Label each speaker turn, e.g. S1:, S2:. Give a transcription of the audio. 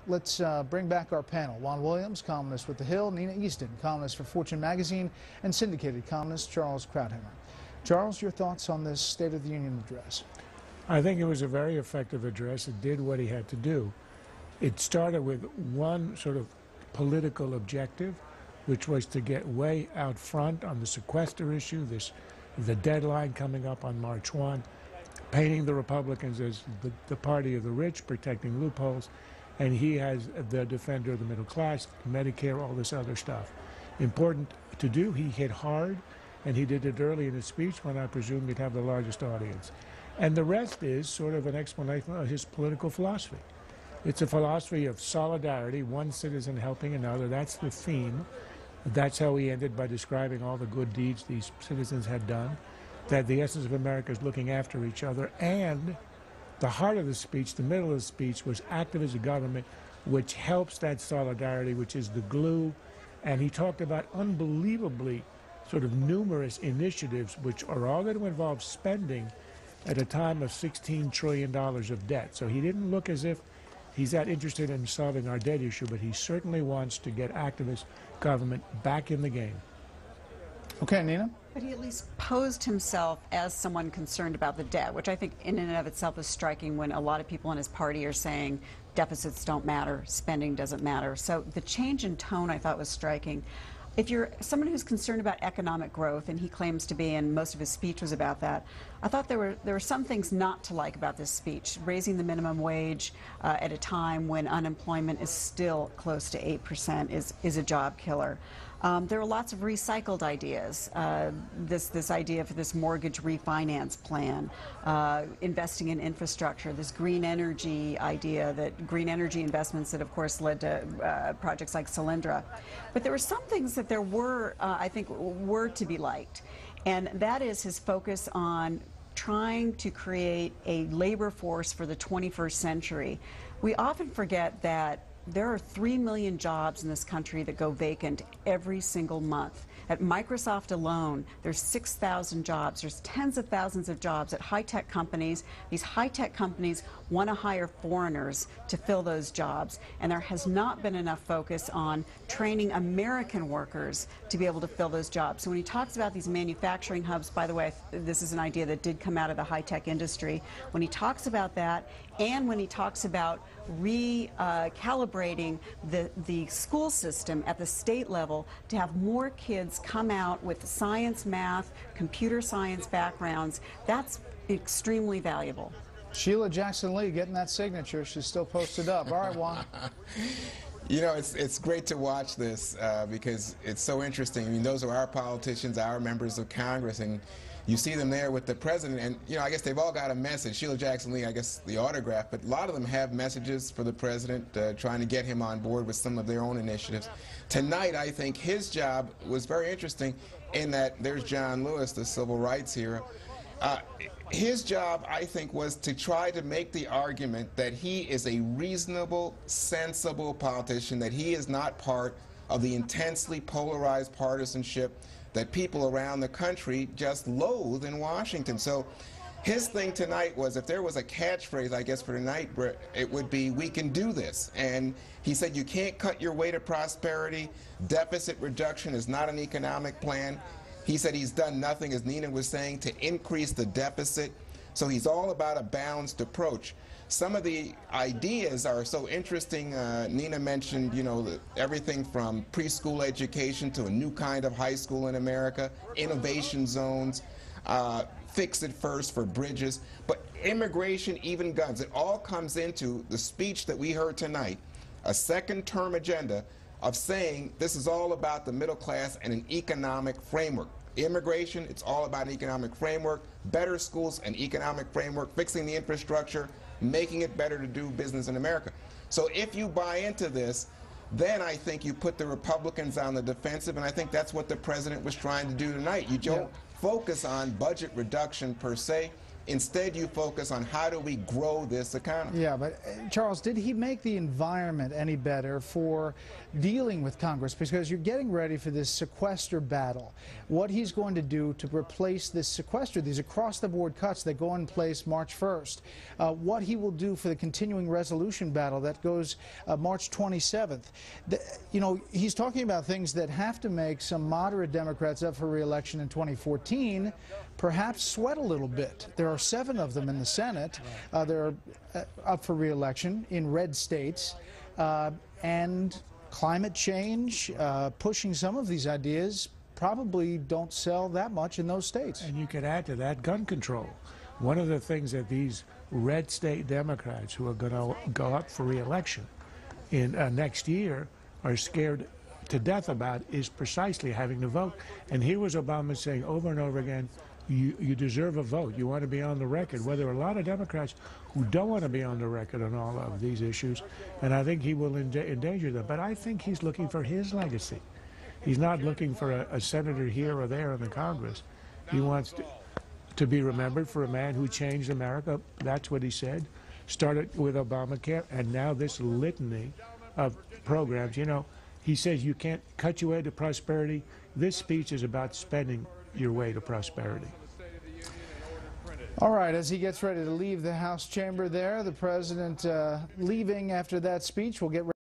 S1: let's bring back our panel. Juan Williams, columnist with The Hill, Nina Easton, columnist for Fortune magazine, and syndicated columnist Charles Krauthammer. Charles, your thoughts on this State of the Union address?
S2: I think it was a very effective address. It did what he had to do. It started with one sort of political objective, which was to get way out front on the sequester issue, the deadline coming up on March 1, painting the Republicans as the party of the rich, protecting loopholes, and he has the defender of the middle class, Medicare, all this other stuff. Important to do. He hit hard, and he did it early in his speech when I presume he'd have the largest audience. And the rest is sort of an explanation of his political philosophy. It's a philosophy of solidarity, one citizen helping another. That's the theme. That's how he ended, by describing all the good deeds these citizens had done, that the essence of America is looking after each other. And the heart of the speech, the middle of the speech, was active as a government, which helps that solidarity, which is the glue. And he talked about unbelievably sort of numerous initiatives, which are all going to involve spending at a time of $16 trillion of debt. So he didn't look as if he's that interested in solving our debt issue, but he certainly wants to get activist government back in the game.
S1: Okay, Nina?
S3: But he at least posed himself as someone concerned about the debt, which I think in and of itself is striking when a lot of people in his party are saying deficits don't matter, spending doesn't matter. So the change in tone I thought was striking. If you're someone who's concerned about economic growth, and he claims to be, and most of his speech was about that, I thought there were some things not to like about this speech. Raising the minimum wage at a time when unemployment is still close to 8% is a job killer. There are lots of recycled ideas. This idea for this mortgage refinance plan, investing in infrastructure, this green energy idea, that green energy investments that, of course, led to projects like Solyndra. But there were some things that there were, I think, were to be liked, and that is his focus on trying to create a labor force for the 21st century. We often forget that there are 3 million jobs in this country that go vacant every single month. At Microsoft alone, there's 6,000 jobs. There's tens of thousands of jobs at high-tech companies. These high-tech companies want to hire foreigners to fill those jobs, and there has not been enough focus on training American workers to be able to fill those jobs. So when he talks about these manufacturing hubs, by the way, this is an idea that did come out of the high-tech industry. When he talks about that, and when he talks about recalibrating the school system at the state level to have more kids come out with science, math, computer science backgrounds, that's extremely valuable.
S1: Sheila Jackson-Lee getting that signature. She's still posted up. All right, Juan.
S4: You know, it's great to watch this because it's so interesting. I mean, those are our politicians, our members of Congress, and you see them there with the president, and, you know, I guess they've all got a message. Sheila Jackson-Lee, I guess the autograph, but a lot of them have messages for the president, trying to get him on board with some of their own initiatives. Tonight, I think his job was very interesting in that there's John Lewis, the civil rights hero. His job, I think, was to try to make the argument that he is a reasonable, sensible politician, that he is not part of the intensely polarized partisanship that people around the country just loathe in Washington. So his thing tonight was, if there was a catchphrase, I guess, for tonight, it would be, we can do this. And he said, you can't cut your way to prosperity. Deficit reduction is not an economic plan. He said he's done nothing, as Nina was saying, to increase the deficit. So he's all about a balanced approach. Some of the ideas are so interesting. Nina mentioned, you know, everything from preschool education to a new kind of high school in America, innovation zones, fix it first for bridges, but immigration, even guns. It all comes into the speech that we heard tonight, a second-term agenda of saying this is all about the middle class and an economic framework. Immigration, it's all about an economic framework, better schools, an economic framework, fixing the infrastructure, making it better to do business in America. So if you buy into this, then I think you put the Republicans on the defensive, and I think that's what the president was trying to do tonight. You don't focus on budget reduction per se, Instead, you focus on how do we grow this economy.
S1: Yeah, but Charles, did he make the environment any better for dealing with Congress? Because you're getting ready for this sequester battle. What he's going to do to replace this sequester, these across-the-board cuts that go in place March 1st, what he will do for the continuing resolution battle that goes March 27th. You know, he's talking about things that have to make some moderate Democrats up for re-election in 2014 perhaps sweat a little bit. There are 7 of them in the Senate. They're up for re-election in red states. And climate change, pushing some of these ideas, probably don't sell that much in those states.
S2: And you could add to that gun control. One of the things that these red state Democrats who are going to go up for re-election in next year are scared to death about is precisely having to vote. And here was Obama saying over and over again, you deserve a vote. You want to be on the record. Well, there are a lot of Democrats who don't want to be on the record on all of these issues, and I think he will endanger them. But I think he's looking for his legacy. He's not looking for a senator here or there in the Congress. He wants to be remembered for a man who changed America. That's what he said. Started with Obamacare, and now this litany of programs. You know, he says you can't cut your way to prosperity. This speech is about spending your way to prosperity.
S1: All right, as he gets ready to leave the House chamber there, the president leaving after that speech, we'll get ready.